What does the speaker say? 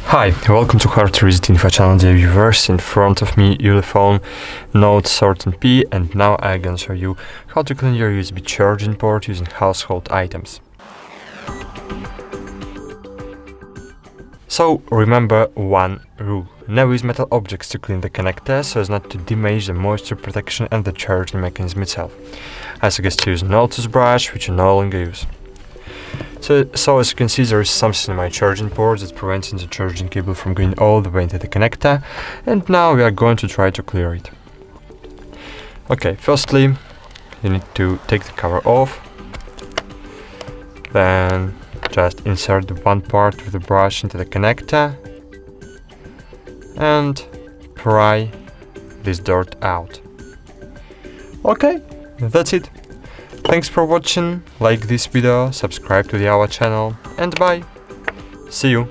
Hi, welcome to HardReset.Info channel, dear viewers. In front of me, ULEFONE Note 13P, and now I'm gonna show you how to clean your USB charging port using household items. So remember one rule: never use metal objects to clean the connector so as not to damage the moisture protection and the charging mechanism itself. I suggest to use an old toothbrush, which you no longer use. So as you can see, there is something in my charging port that's preventing the charging cable from going all the way into the connector, and now we are going to try to clear it. Okay, firstly you need to take the cover off, then just insert the one part of the brush into the connector and pry this dirt out. Okay, that's it. Thanks for watching, like this video, subscribe to our channel, and bye! See you!